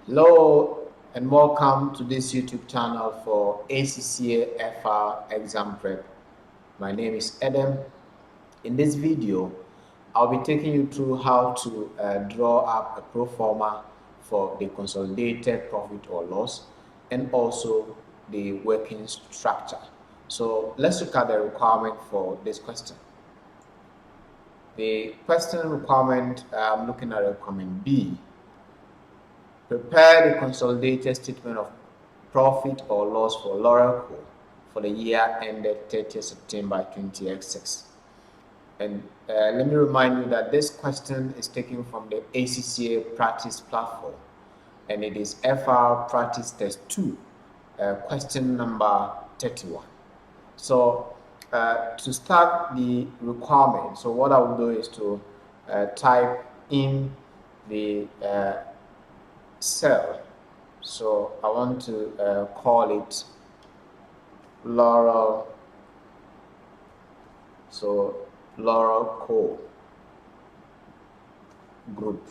Hello and welcome to this YouTube channel for ACCA FR exam prep. My name is Adam. In this video, I'll be taking you through how to draw up a pro forma for the consolidated profit or loss and also the working structure. So let's look at the requirement for this question. The question requirement, I'm looking at requirement B. Prepare the consolidated statement of profit or loss for Laurel Co. for the year ended 30th September 2006. And let me remind you that this question is taken from the ACCA practice platform, and it is FR practice test 2, question number 31. So to start the requirement, so what I will do is to type in the cell. So I want to call it Laurel. So Laurel Co. Group,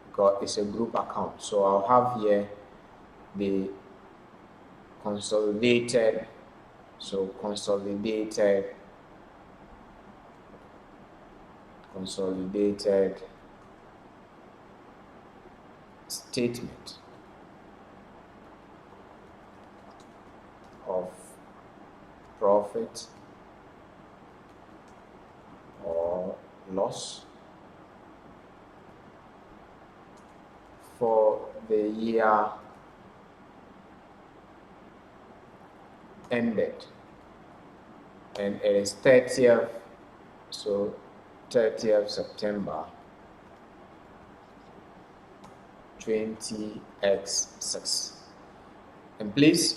because it's a group account. So I'll have here the consolidated. So consolidated statement of profit or loss for the year ended, and it is 30th, so 30th September 20x6. And please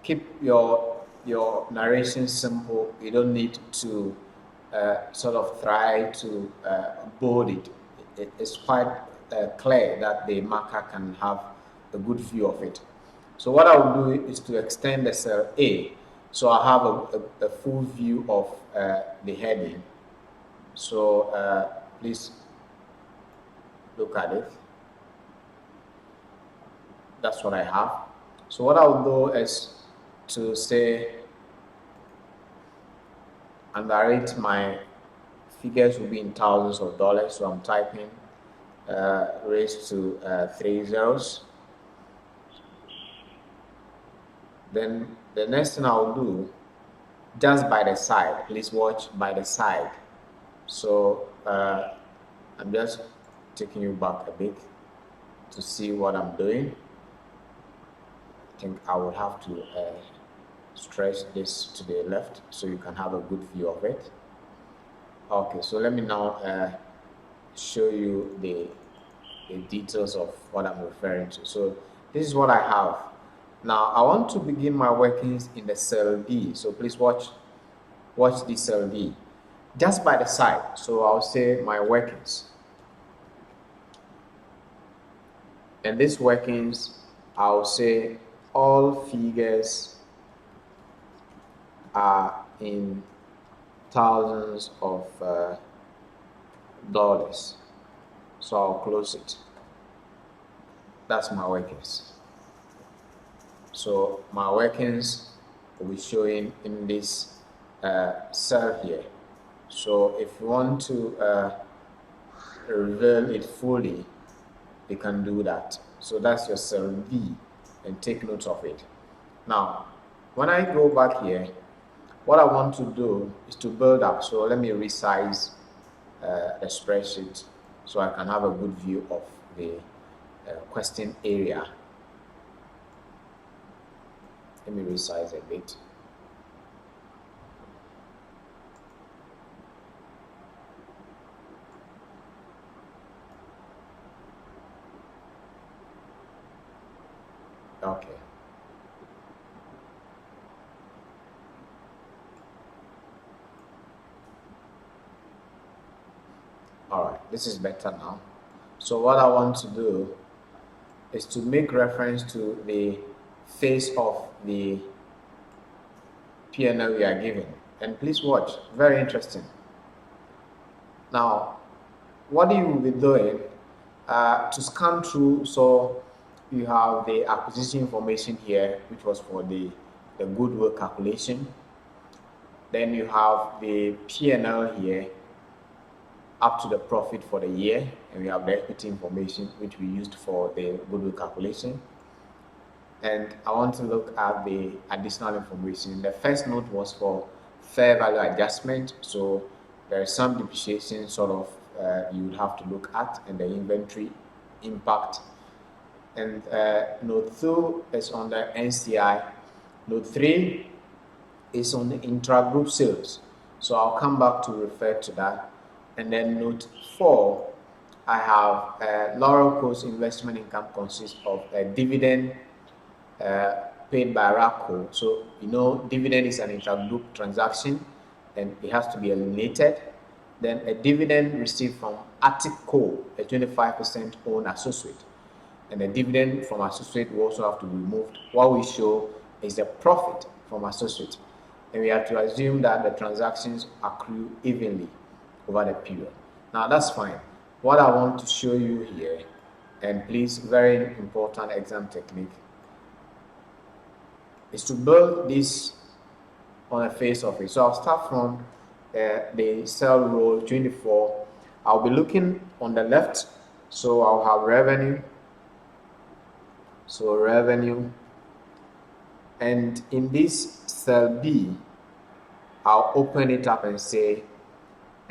keep your narration simple. You don't need to sort of try to bold it. It's quite clear that the marker can have a good view of it. So what I will do is to extend the cell A, so I have a full view of the heading. So please look at it. That's what I have. So what I will do is to say, underrate my figures will be in thousands of dollars. So I'm typing raised to 3 zeros. Then the next thing I'll do, just by the side, please watch by the side. So I'm just taking you back a bit to see what I'm doing. I think I would have to stretch this to the left so you can have a good view of it. Okay, so let me now show you the details of what I'm referring to. So this is what I have. Now I want to begin my workings in the cell D. So please watch the cell D just by the side. So I'll say my workings, and this workings I'll say all figures are in thousands of dollars. So I'll close it. That's my workings. So my workings will be showing in this cell here. So if you want to reveal it fully, you can do that. So that's your cell B, and take note of it. Now, when I go back here, what I want to do is to build up. So let me resize the spreadsheet so I can have a good view of the question area. Let me resize a bit. Okay. All right, this is better now. So what I want to do is to make reference to the face of the P&L we are given. And please watch, very interesting. Now, what you will be doing To scan through, so you have the acquisition information here, which was for the goodwill calculation. Then you have the P&L here up to the profit for the year, and we have the equity information which we used for the goodwill calculation. And I want to look at the additional information. The first note was for fair value adjustment, so there is some depreciation sort of you would have to look at, and the inventory impact. And note 2 is on the NCI. Note 3 is on the intra-group sales, so I'll come back to refer to that. And then note 4, I have Laurel Coast investment income consists of a dividend paid by RACO. So you know, dividend is an intra-group transaction and it has to be eliminated. Then a dividend received from Attic Co, a 25% owned associate, and the dividend from associate will also have to be removed. What we show is the profit from associate, and we have to assume that the transactions accrue evenly over the period. Now that's fine. What I want to show you here, and please, very important exam technique, is to build this on the face of it. So I'll start from the cell row 24. I'll be looking on the left, so I'll have revenue. So revenue, and in this cell B, I'll open it up and say,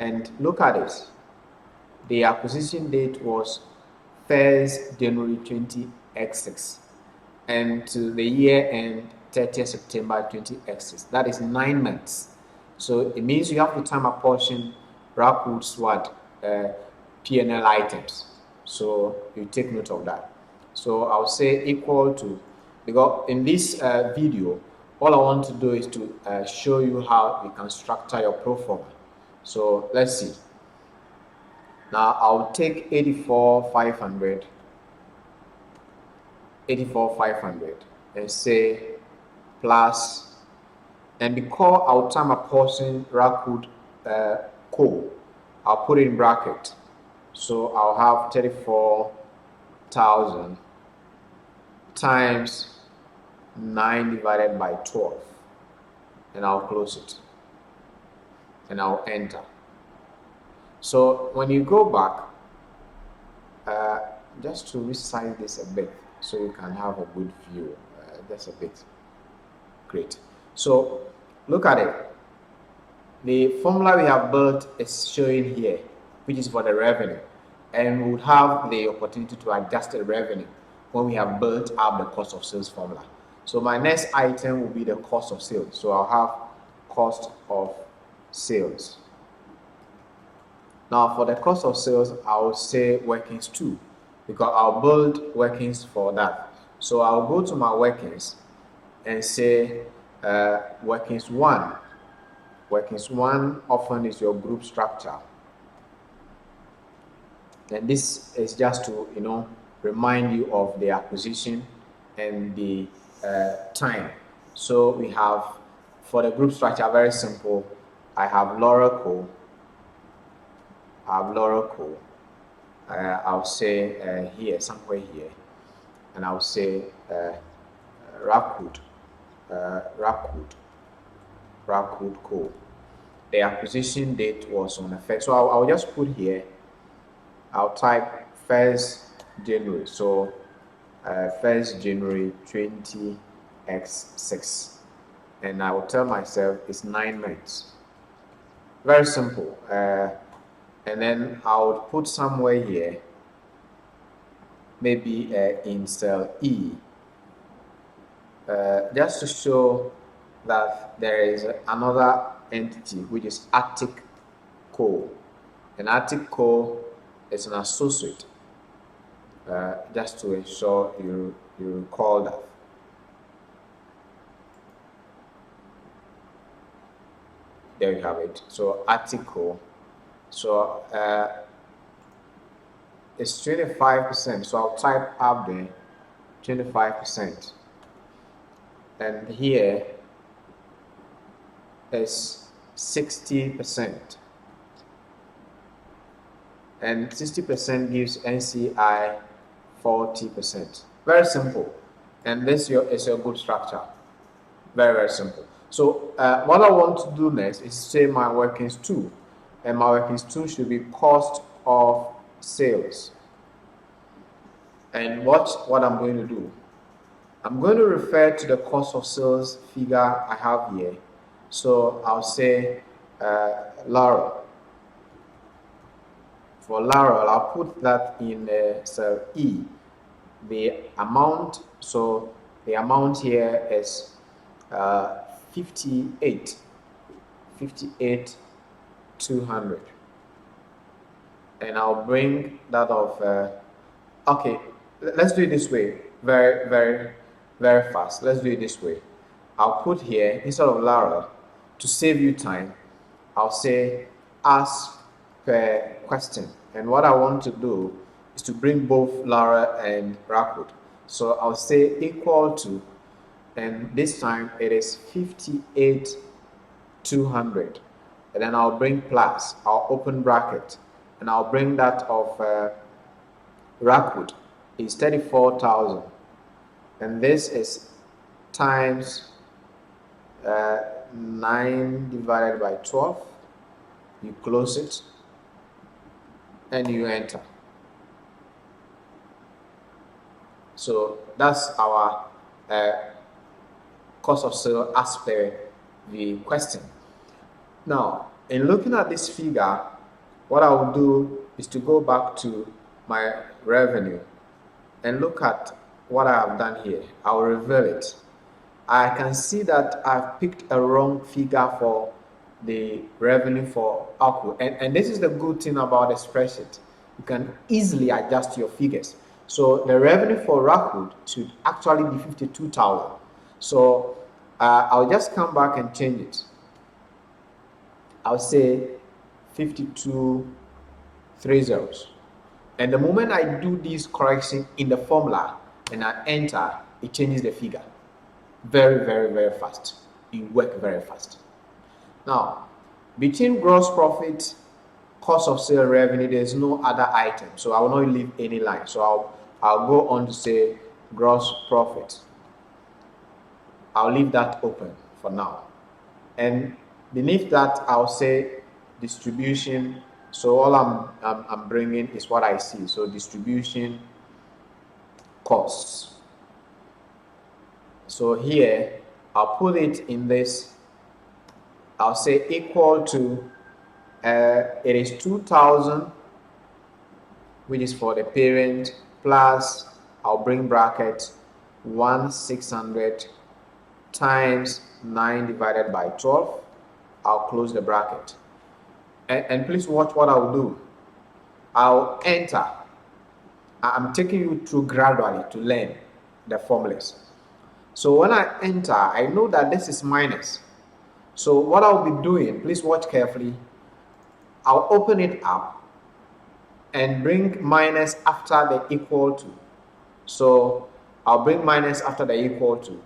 and look at it. The acquisition date was 1st January 20x6, and to the year end 30th September 20x6. That is 9 months. So it means you have to time apportion RACO's P&L items. So you take note of that. So I'll say equal to, because in this video, all I want to do is to show you how you can structure your pro forma. So let's see. Now I'll take 84,500 and say plus, and because I'll time apportion RACO Co, I'll put it in bracket. So I'll have 34,000 times 9 divided by 12, and I'll close it and I'll enter. So when you go back, just to resize this a bit so you can have a good view, just a bit. Great. So look at it. The formula we have built is showing here, which is for the revenue, and we would have the opportunity to adjust the revenue when we have built up the cost of sales formula. So my next item will be the cost of sales. So I'll have cost of sales. Now for the cost of sales, I will say workings 2, because I'll build workings for that. So I'll go to my workings and say workings 1. Workings 1 often is your group structure. And this is just to, remind you of the acquisition and the time. So we have, for the group structure, very simple. I have Laurel Co. I'll say here, somewhere here, and I'll say RACO Co. The acquisition date was on effect. So I'll just put here, I'll type 1st January. So 1st January 20x6, and I will tell myself it's 9 months. Very simple. And then I would put somewhere here, maybe in cell E, just to show that there is another entity, which is Attic Co. And Attic Co is an associate, just to ensure you recall that. There you have it. So Attic Co. So it's 25%. So I'll type up there 25%, and here is 60%. and 60% gives NCI 40%. Very simple, and this is your good structure. Very, very simple. So what I want to do next is say my workings 2, and my workings 2 should be cost of sales. And watch what I'm going to do. I'm going to refer to the cost of sales figure I have here. So I'll say Laurel. For Laurel, I'll put that in cell E. The amount, so the amount here is 58,200. And I'll bring that of, okay, let's do it this way, very, very, very fast. Let's do it this way. I'll put here, instead of Laurel, to save you time, I'll say ask per question. And what I want to do is to bring both Laurel and Rockwood. So I'll say equal to, and this time it is 58,200. And then I'll bring plus, I'll open bracket, and I'll bring that of Rockwood is 34,000. And this is times 9 divided by 12. You close it and you enter. So that's our cost of sale as per the question. Now, in looking at this figure, what I will do is to go back to my revenue and look at what I have done here. I will reveal it. I can see that I've picked a wrong figure for the revenue for Aku. And this is the good thing about the spreadsheet. You can easily adjust your figures. So the revenue for Rockwood should actually be 52,000. So I'll just come back and change it. I'll say 5230. And the moment I do this correction in the formula and I enter, it changes the figure. Very, very, very fast. It works very fast. Now, between gross profit, cost of sale, revenue, there's no other item. So I will not leave any line. So I'll go on to say gross profit. I'll leave that open for now. And beneath that, I'll say distribution. So all I'm bringing is what I see. So distribution costs. So here, I'll put it in this. I'll say equal to, it is 2,000, which is for the parent, plus, I'll bring bracket 1,600 times 9 divided by 12. I'll close the bracket. And please watch what I'll do. I'll enter. I'm taking you through gradually to learn the formulas. So when I enter, I know that this is minus. So what I'll be doing, please watch carefully. I'll open it up and bring minus after the equal to. So I'll bring minus after the equal to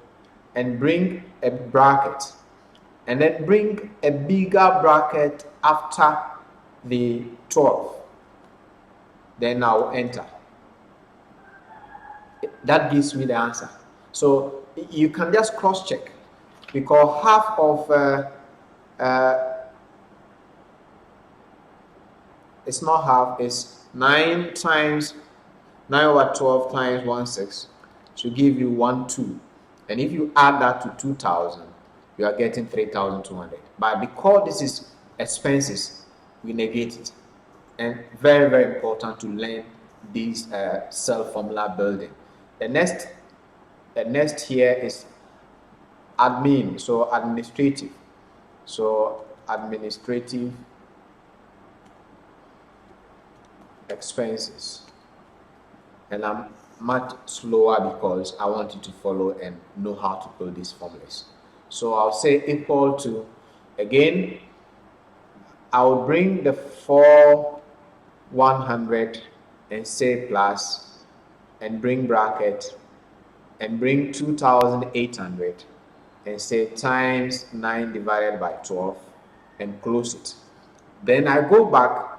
and bring a bracket, and then bring a bigger bracket after the 12. Then I'll enter. That gives me the answer. So you can just cross check, because half of it's not half, it's 9 times 9 over 12 times 1/6 should give you 1,2. And if you add that to 2,000, you are getting 3,200. But because this is expenses, we negate it. And very, very important to learn this cell formula building. The next here is admin, so administrative. So administrative expenses. And I'm much slower because I want you to follow and know how to build these formulas. So I'll say equal to, again, I'll bring the 4,100 and say plus, and bring bracket, and bring 2,800 and say times 9 divided by 12 and close it. Then I go back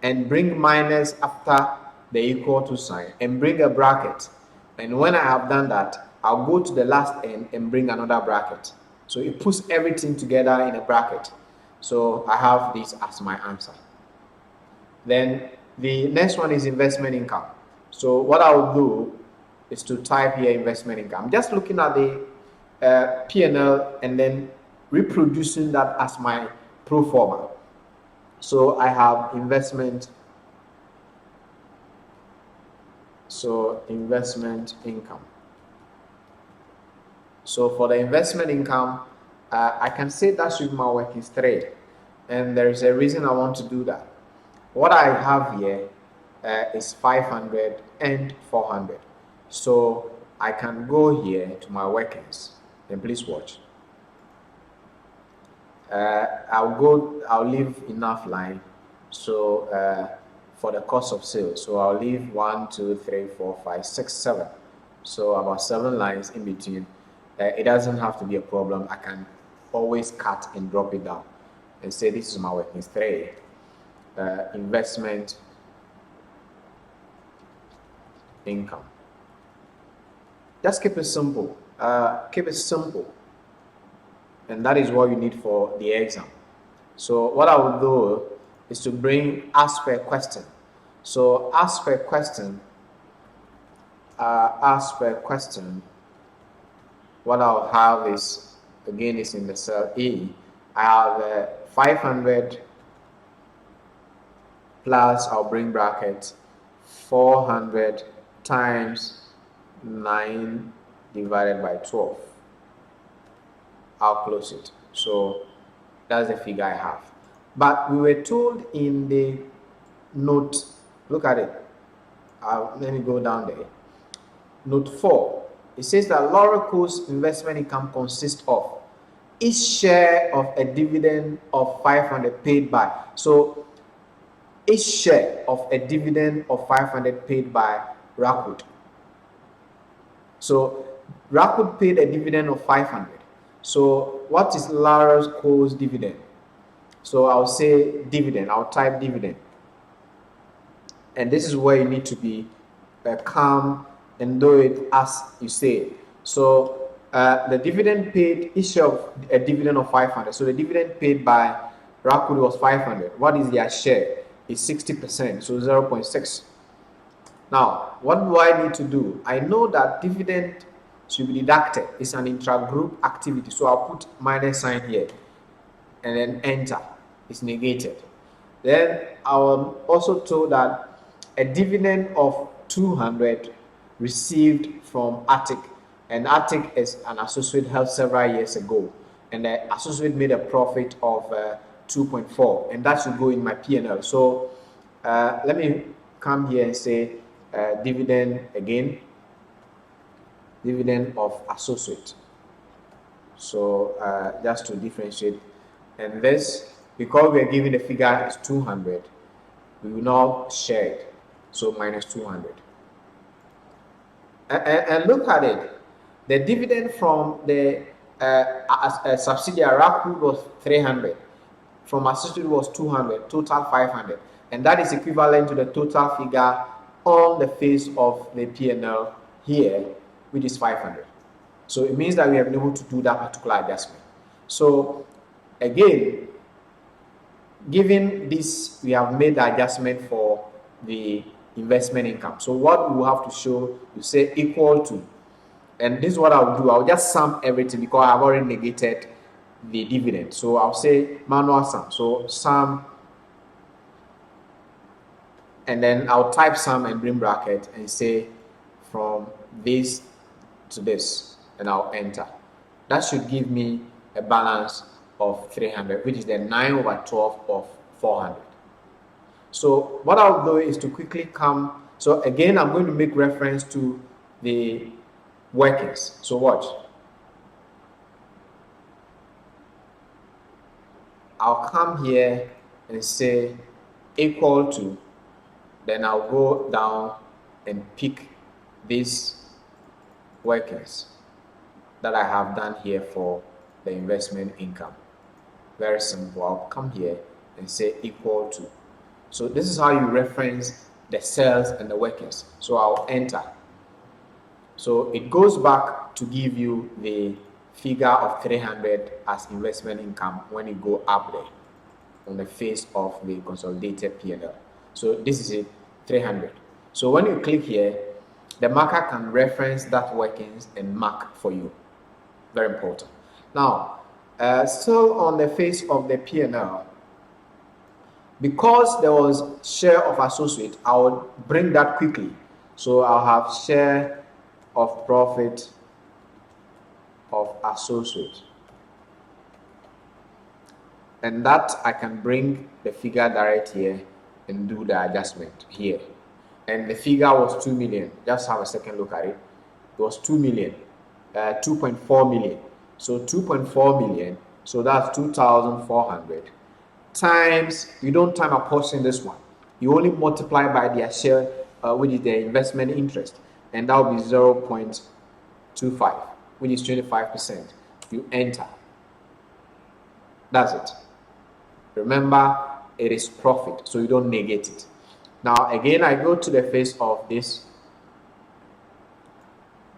and bring minus after the equal to sign and bring a bracket. And when I have done that, I'll go to the last end and bring another bracket. So it puts everything together in a bracket. So I have this as my answer. Then the next one is investment income. So what I'll do is to type here investment income. I'm just looking at the P&L and then reproducing that as my pro forma. So I have investment. So investment income. So for the investment income, I can say that should be my working trade, and there is a reason I want to do that. What I have here is 500 and 400. So I can go here to my workings, and please watch. I'll leave enough line. So for the cost of sales, so I'll leave 1, 2, 3, 4, 5, 6, 7. So about 7 lines in between. It doesn't have to be a problem. I can always cut and drop it down and say this is my working trade. Investment income. Just keep it simple. Keep it simple. And that is what you need for the exam. So what I will do is to bring ask per question. So ask per question, what I'll have is, again, is in the cell E. I have 500 plus, I'll bring bracket, 400 times 9 divided by 12. I'll close it. So that's the figure I have. But we were told in the note, look at it. Let me go down there. Note 4. It says that Laurel Co's investment income consists of each share of a dividend of 500 paid by. So each share of a dividend of 500 paid by Rockwood. So Rockwood paid a dividend of 500. So what is Laurel Co's dividend? So I'll say dividend. I'll type dividend. And this is where you need to be calm and do it as you say it. So the dividend paid, each share of a dividend of 500. So the dividend paid by Rockwood was 500. What is their share? It's 60%, so 0.6. Now, what do I need to do? I know that dividend should be deducted. It's an intra-group activity. So I'll put minus sign here and then enter. It's negated. Then I was also told that a dividend of 200 received from Attic, and Attic is an associate held several years ago, and the associate made a profit of 2.4, and that should go in my P&L. So let me come here and say dividend again, dividend of associate. So just to differentiate, and this, because we are given the figure is 200, we will not share it, so minus 200. And look at it. The dividend from the subsidiary Rockwood was 300. From associate was 200. Total 500. And that is equivalent to the total figure on the face of the P&L here, which is 500. So it means that we have been able to do that particular adjustment. So again, given this, we have made the adjustment for the investment income. So what we will have to show, you say equal to, and this is what I'll do. I'll just sum everything because I've already negated the dividend. So I'll say manual sum. So sum, and then I'll type sum and bring bracket and say from this to this, and I'll enter. That should give me a balance of 300, which is the 9/12 of 400. So what I'll do is to quickly come. So again, I'm going to make reference to the workings. So watch. I'll come here and say equal to, then I'll go down and pick these workings that I have done here for the investment income. Very simple. I'll come here and say equal to. So this is how you reference the sales and the workings. So I'll enter. So it goes back to give you the figure of 300 as investment income when you go up there on the face of the consolidated P&L. So this is it, 300. So when you click here, the marker can reference that workings and mark for you. Very important. Now, still on the face of the P&L, because there was share of associate, I will bring that quickly. So I'll have share of profit of associate. And that I can bring the figure direct here and do the adjustment here. And the figure was 2 million. Just have a second look at it. It was 2 million, 2.4 million. So 2.4 million, so that's 2,400 times, you don't time apportion this one. You only multiply by their share, which is their investment interest. And that will be 0.25, which is 25%. You enter. That's it. Remember, it is profit, so you don't negate it. Now, again, I go to the face of this.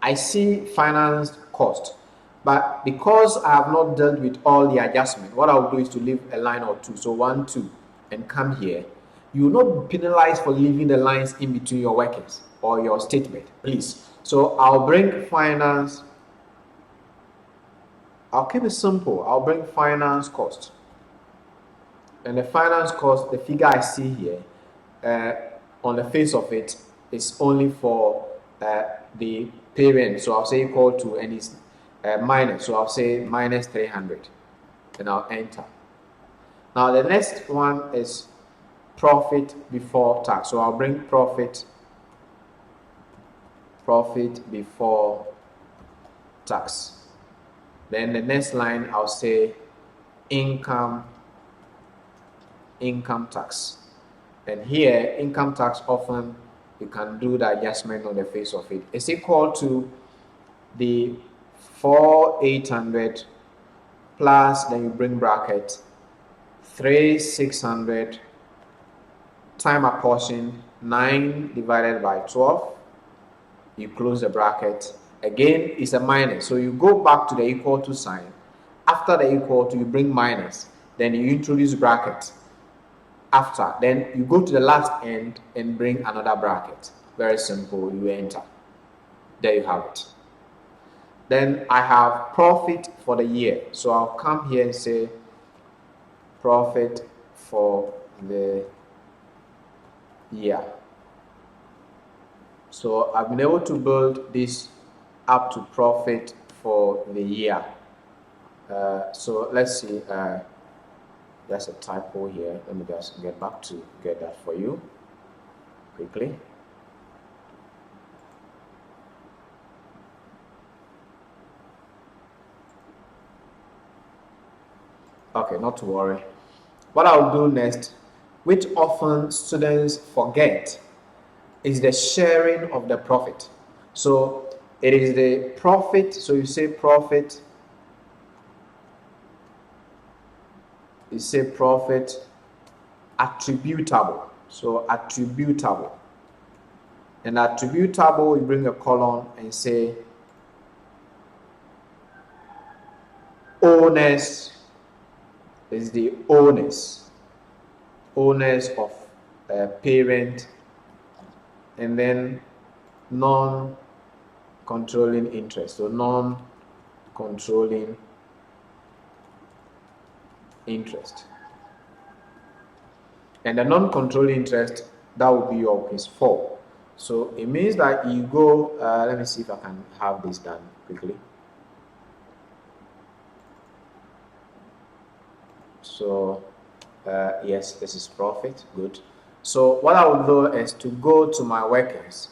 I see finance cost, but because I have not dealt with all the adjustment, what I'll do is to leave a line or two. So 1, 2, and come here. You will not be penalized for leaving the lines in between your workings or your statement, please. So I'll bring finance. I'll keep it simple. I'll bring finance cost. And the finance cost, the figure I see here, on the face of it, is only for the parent. So I'll say equal to, and it's minus. So I'll say minus 300. And I'll enter. Now the next one is profit before tax. So I'll bring profit before tax. Then the next line I'll say income tax. And here income tax, often you can do the adjustment on the face of it. It's equal to the 4,800 plus, then you bring bracket 3,600 time apportion 9 divided by 12. You close the bracket. Again, it's a minus, so you go back to the equal to sign. After the equal to, you bring minus, then you introduce bracket. After, then you go to the last end and bring another bracket. Very simple. You enter. There you have it. Then I have profit for the year, so I'll come here and say profit for the year. So I've been able to build this up to profit for the year. So let's see, there's a typo here. Let me just get back to get that for you quickly. Okay, not to worry. What I'll do next, which often students forget, is the sharing of the profit. So it is the profit, so you say profit, attributable. So attributable. And attributable, you bring a column and say owners is the owners of parent, and then non-controlling interest. So non-controlling interest. And the non-controlling interest, that will be your case 4. So it means that you go, let me see if I can have this done quickly. So yes, this is profit. Good. So what I will do is to go to my workings.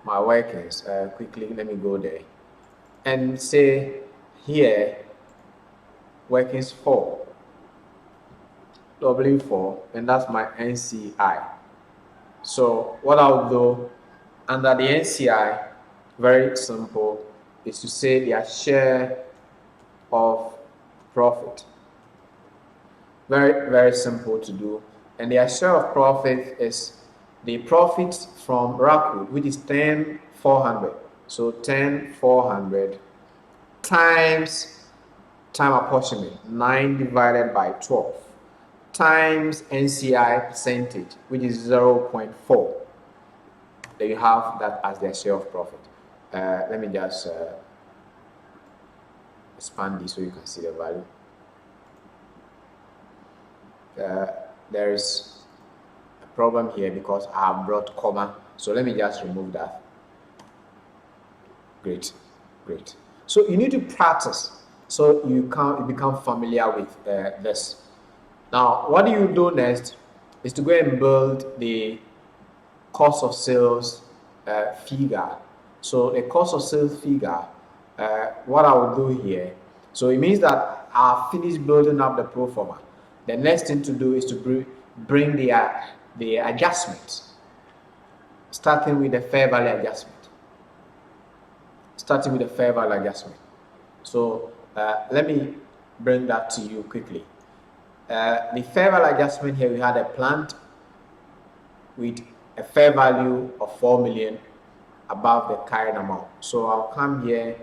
Quickly, let me go there and say here workings 4, W4, and that's my NCI. So what I'll do under the NCI, very simple, is to say their share of profit. Very, very simple to do. and their share of profit is the profit from Rockwood, which is 10,400. So 10,400 times time apportionment, 9 divided by 12, times NCI percentage, which is 0.4. There you have that as their share of profit. Let me just expand this so you can see the value. There is a problem here because I have brought comma, so let me just remove that. Great. So you need to practice so you become familiar with this. Now what you do next is to go and build the cost of sales figure. So the cost of sales figure, what I will do here, so it means that I've finished building up the pro forma. The next thing to do is to bring the adjustments, starting with the fair value adjustment. So let me bring that to you quickly. The fair value adjustment here, we had a plant with a fair value of 4 million above the carrying amount. So I'll come here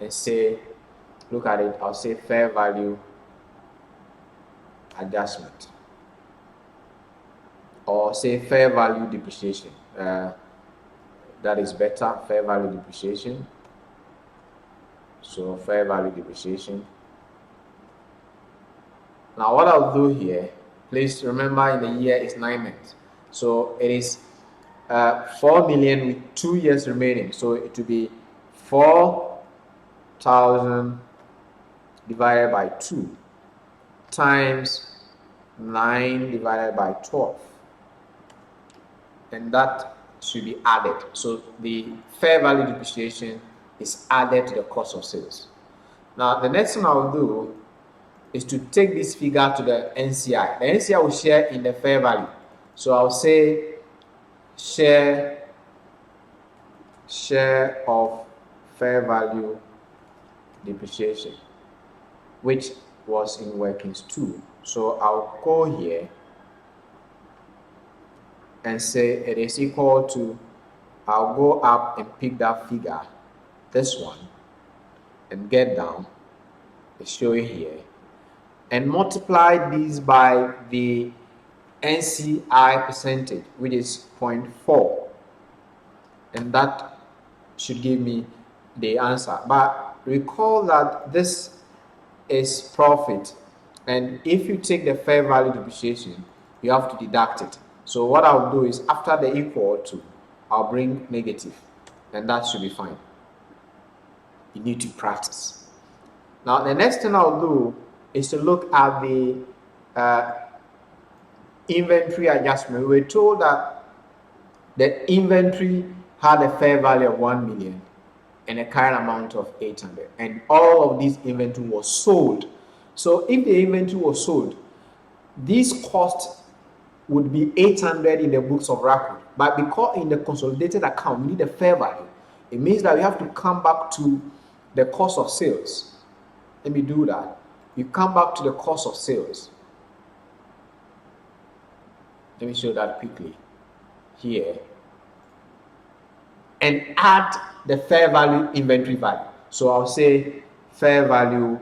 and say, look at it, I'll say fair value adjustment, or say fair value depreciation. That is better, fair value depreciation. So fair value depreciation. Now what I'll do here, please remember in the year is 9 months. So it is 4 million with 2 years remaining. So it will be 4,000 divided by 2 times 9 divided by 12. And that should be added. So the fair value depreciation is added to the cost of sales. Now the next thing I'll do is to take this figure to the NCI. The NCI will share in the fair value. So I'll say share of fair value depreciation, which was in workings 2. So I'll go here and say it is equal to, I'll go up and pick that figure, this one, and get down, it's showing here, and multiply these by the NCI percentage, which is 0.4, and that should give me the answer. But recall that this is profit, and if you take the fair value depreciation, you have to deduct it. So what I'll do is, after the equal to, I'll bring negative, and that should be fine. You need to practice. Now the next thing I'll do is to look at the inventory adjustment. We were told that the inventory had a fair value of 1 million and a current amount of 800, and all of this inventory was sold. So if the inventory was sold, this cost would be 800 in the books of record, but because in the consolidated account we need a fair value, it means that we have to come back to the cost of sales. Let me do that. You come back to the cost of sales. Let me show that quickly here, and add the fair value inventory value. So I'll say fair value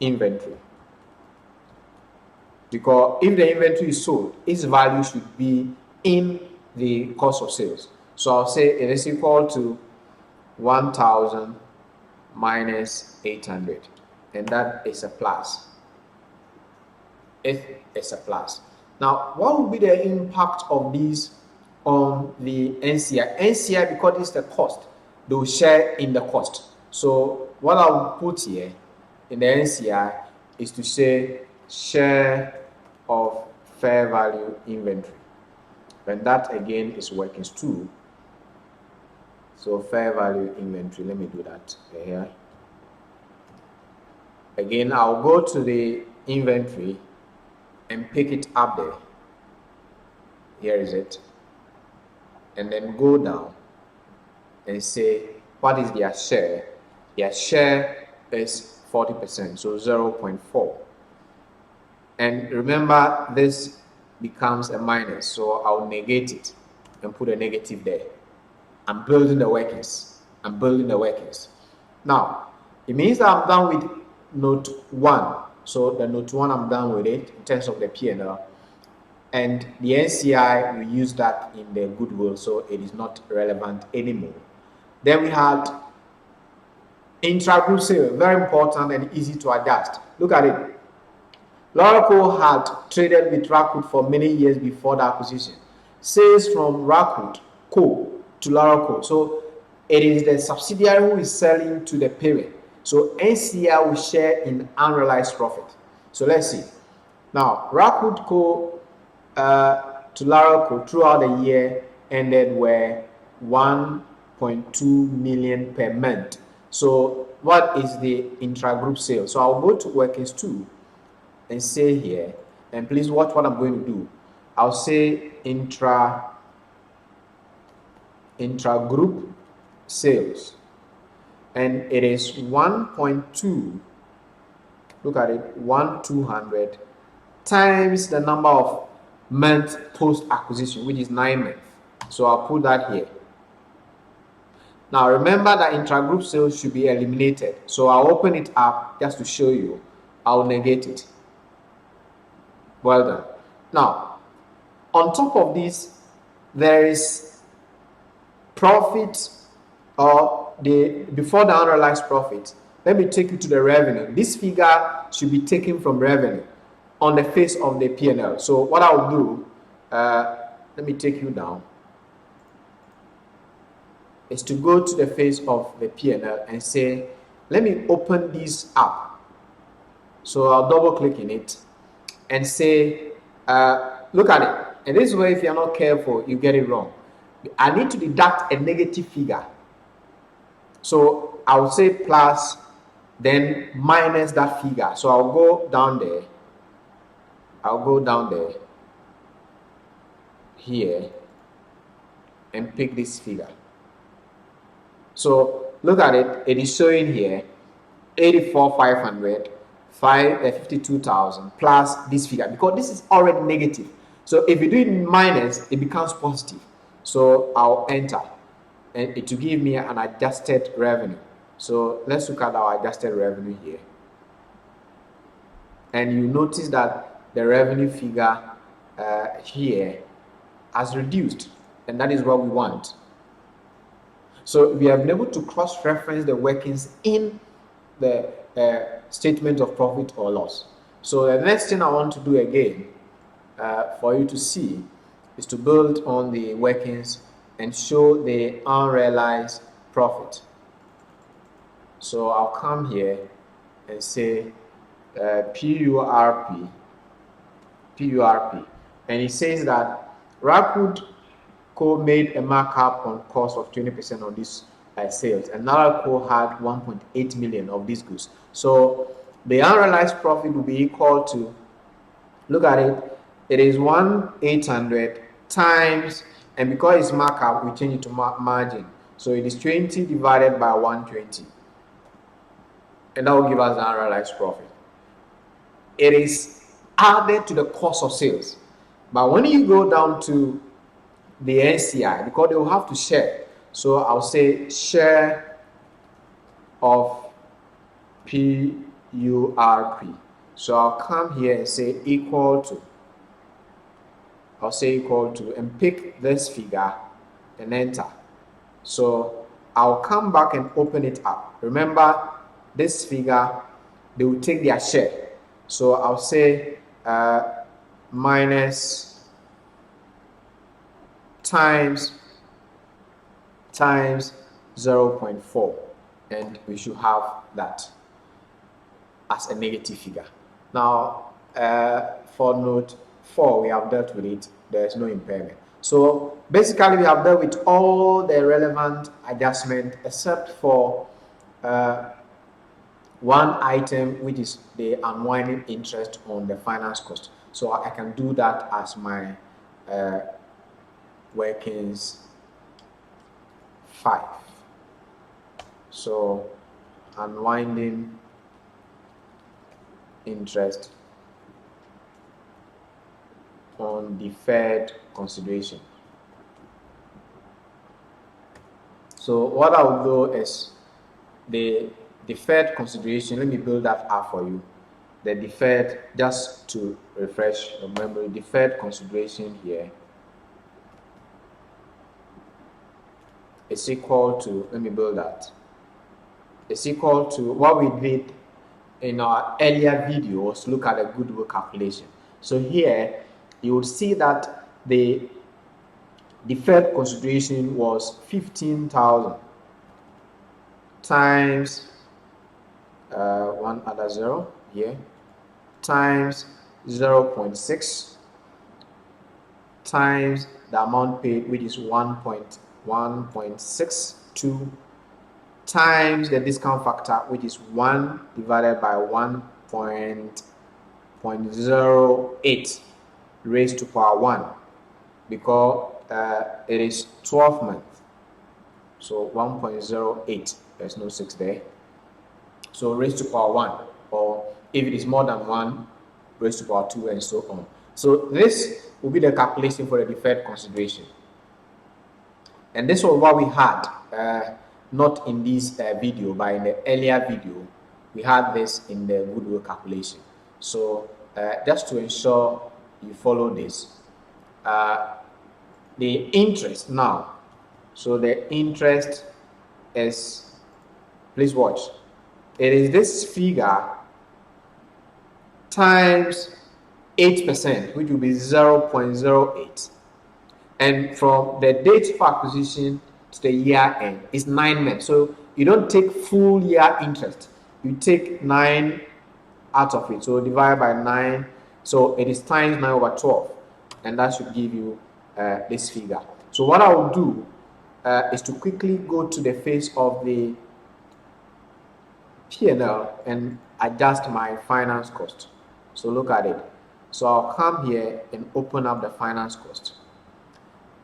inventory, because if the inventory is sold, its value should be in the cost of sales. So I'll say it is equal to 1,000 minus 800, and that is a plus. It's a plus. Now what will be the impact of these on the NCI? NCI, because it's the cost, they will share in the cost. So what I'll put here in the NCI is to say share of fair value inventory, and that again is workings 2. So fair value inventory, let me do that here. Again, I'll go to the inventory and pick it up there. Here is it. And then go down and say what is their share. Their share is 40%, so 0.4. And remember, this becomes a minus, so I'll negate it and put a negative there. I'm building the workings. I'm building the workings. Now, it means that I'm done with note 1. So the note 1, I'm done with it in terms of the P&L. And the NCI, we use that in the goodwill, so it is not relevant anymore. Then we had intra-group sale, very important and easy to adjust. Look at it. Laraco had traded with Rakut for many years before the acquisition. Sales from Rakut Co. to Laraco. So it is the subsidiary who is selling to the parent. So NCI will share in unrealized profit. So let's see. Now, Rakut Co. To Laraco throughout the year ended were 1.2 million per month. So what is the intra-group sale? So I'll go to workings 2 and say here, and please watch what I'm going to do. I'll say intra-group sales, and it is 1.2, look at it, 1,200 times the number of months post acquisition, which is 9 months. So I'll put that here. Now remember that intra-group sales should be eliminated, so I'll open it up just to show you. I'll negate it. Well done. Now, on top of this, there is profit, or before the unrealized profit. Let me take you to the revenue. This figure should be taken from revenue on the face of the P&L. So what I'll do, let me take you down, is to go to the face of the P&L and say, let me open this up. So I'll double click in it and say, look at it. And this way, if you're not careful, you get it wrong. I need to deduct a negative figure. So I'll say plus, then minus that figure. So I'll go down there. I'll go down there, here, and pick this figure. So look at it. It is showing here 84,500. 52,000 plus this figure, because this is already negative. So if you do it in minus, it becomes positive. So I'll enter, and it will give me an adjusted revenue. So let's look at our adjusted revenue here, and you notice that the revenue figure here has reduced, and that is what we want. So we have been able to cross-reference the workings in the statement of profit or loss. So the next thing I want to do again for you to see is to build on the workings and show the unrealized profit. So I'll come here and say PURP, and it says that Rakut Co made a markup on cost of 20% on this sales, and Laraco had 1.8 million of these goods. So the unrealized profit will be equal to, look at it, it is 1,800 times, and because it's markup, we change it to margin. So it is 20 divided by 120, and that will give us the unrealized profit. It is added to the cost of sales, but when you go down to the NCI, because they will have to share, so I'll say share of PURP. So I'll come here and say equal to, I'll say equal to, and pick this figure and enter. So I'll come back and open it up. Remember, this figure, they will take their share. So I'll say minus times 0.4, and we should have that as a negative figure. Now for note 4, we have dealt with it. There is no impairment. So basically we have dealt with all the relevant adjustment except for one item, which is the unwinding interest on the finance cost. So I can do that as my workings 5. So unwinding interest on deferred consideration. So what I'll do is the deferred consideration. Let me build that up for you. The deferred, just to refresh your memory, deferred consideration here is equal to, let me build that. It's equal to what we did in our earlier videos. Look at the goodwill calculation. So here you will see that the deferred consideration was 15,000 times one other zero here times 0.6 times the amount paid, which is 1.62 times the discount factor, which is 1 divided by 1.08 raised to power 1, because it is 12 months. So 1.08, there's no 6 there. So raised to power 1, or if it is more than 1, raised to power 2, and so on. So this will be the calculation for the deferred consideration. And this was what we had, not in this video, but in the earlier video, we had this in the goodwill calculation. So just to ensure you follow this, the interest now. So the interest is, please watch, it is this figure times 8%, which will be 0.08. And from the date of acquisition to the year end is 9 months. So you don't take full year interest, you take 9 out of it. So divide by 9, so it is times 9 over 12, and that should give you this figure. So what I will do is to quickly go to the face of the P&L and adjust my finance cost. So look at it. So I'll come here and open up the finance cost,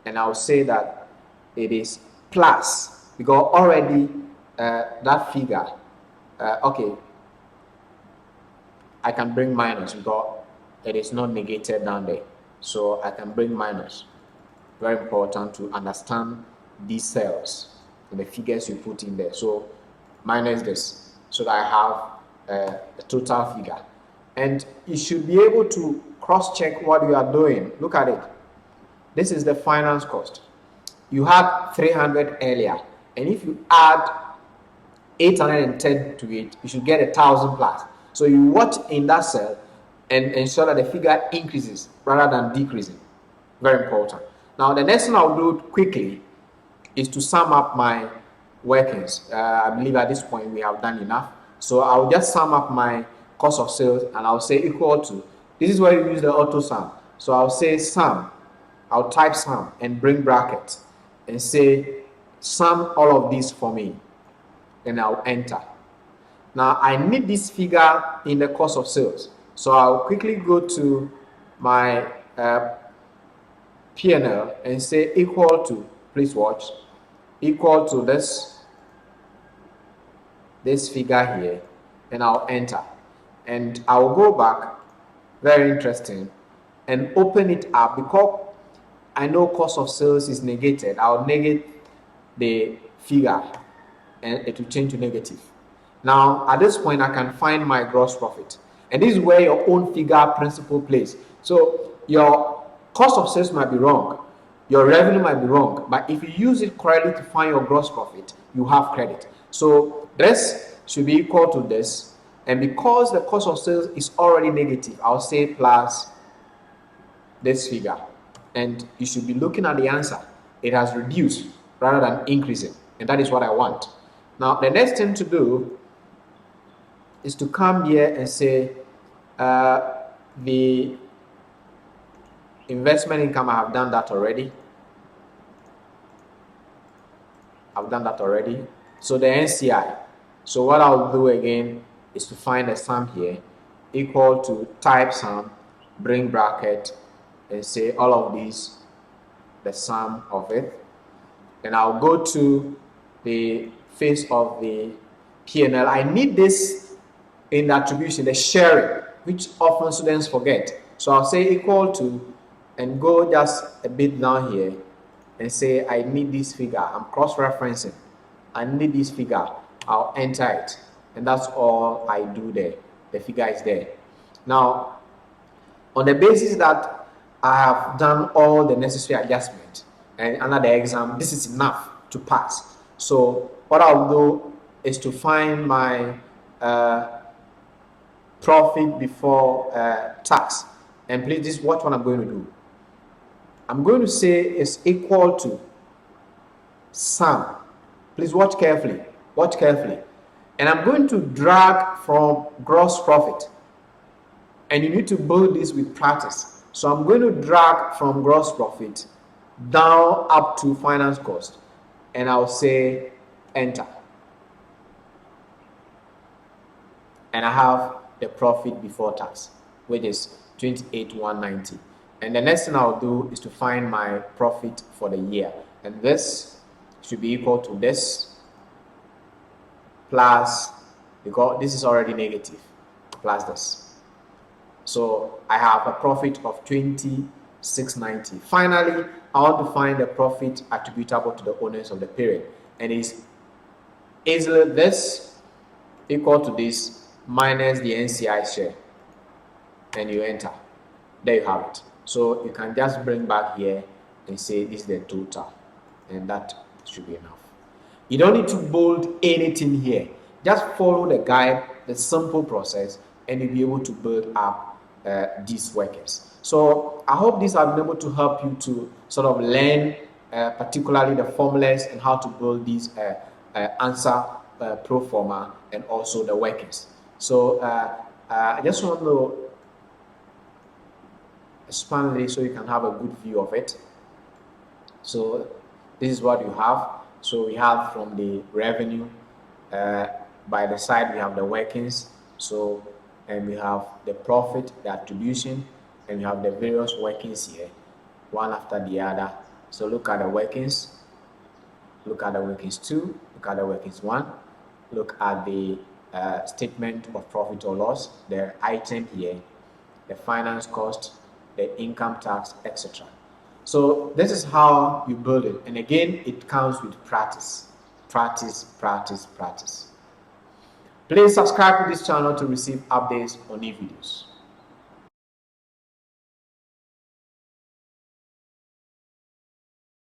and I'll say that it is plus, because already that figure, okay, I can bring minus because it is not negated down there. So I can bring minus. Very important to understand these cells and the figures you put in there. So minus this, so that I have the total figure. And you should be able to cross-check what you are doing. Look at it. This is the finance cost. You had 300 earlier, and if you add 810 to it, you should get 1,000 plus. So you watch in that cell and ensure that the figure increases rather than decreasing. Very important. Now the next thing I'll do quickly is to sum up my workings. I believe at this point we have done enough. So I'll just sum up my cost of sales, and I'll say equal to, this is where you use the auto sum. So I'll say sum, I'll type sum and bring brackets and say sum all of these for me, and I'll enter. Now I need this figure in the cost of sales, so I'll quickly go to my P&L and say equal to, please watch, equal to this figure here, and I'll enter. And I'll go back, very interesting, and open it up. Because I know cost of sales is negated, I'll negate the figure and it will change to negative. Now at this point I can find my gross profit, and this is where your own figure principle plays. So your cost of sales might be wrong, your revenue might be wrong, but if you use it correctly to find your gross profit, you have credit. So this should be equal to this, and because the cost of sales is already negative, I'll say plus this figure, and you should be looking at the answer. It has reduced rather than increasing, and that is what I want. Now the next thing to do is to come here and say the investment income. I have done that already. So the NCI. So what I'll do again is to find a sum here, equal to type sum, bring bracket, and say all of these, the sum of it. And I'll go to the face of the P&L. I need this in the attribution, the sharing, which often students forget. So I'll say equal to and go just a bit down here and say I need this figure. I'm cross-referencing. I need this figure. I'll enter it, and that's all I do there. The figure is there. Now, on the basis that I have done all the necessary adjustments and under the exam, this is enough to pass. So what I'll do is to find my profit before tax. And please, this is what I'm going to do. I'm going to say it's equal to sum. Please watch carefully. Watch carefully. And I'm going to drag from gross profit. And you need to build this with practice. So I'm going to drag from gross profit down up to finance cost. And I'll say enter. And I have the profit before tax, which is 28,190. And the next thing I'll do is to find my profit for the year. And this should be equal to this plus, because this is already negative, plus this. So I have a profit of 2690. Finally, I want to find the profit attributable to the owners of the period. And it's easily this equal to this minus the NCI share. And you enter. There you have it. So you can just bring back here and say this is the total. And that should be enough. You don't need to bold anything here. Just follow the guide, the simple process, and you'll be able to build up these workers. So I hope this has been able to help you to sort of learn particularly the formulas and how to build these answer pro forma and also the workers. So I just want to expand this so you can have a good view of it. So this is what you have. So we have from the revenue, by the side we have the workings, so and we have the profit, the attribution, and we have the various workings here, one after the other. So look at the workings, look at the workings 2, look at the workings 1, look at the statement of profit or loss, the item here, the finance cost, the income tax, etc. So this is how you build it. And again, it comes with practice. Practice, practice, practice. Please subscribe to this channel to receive updates on new videos.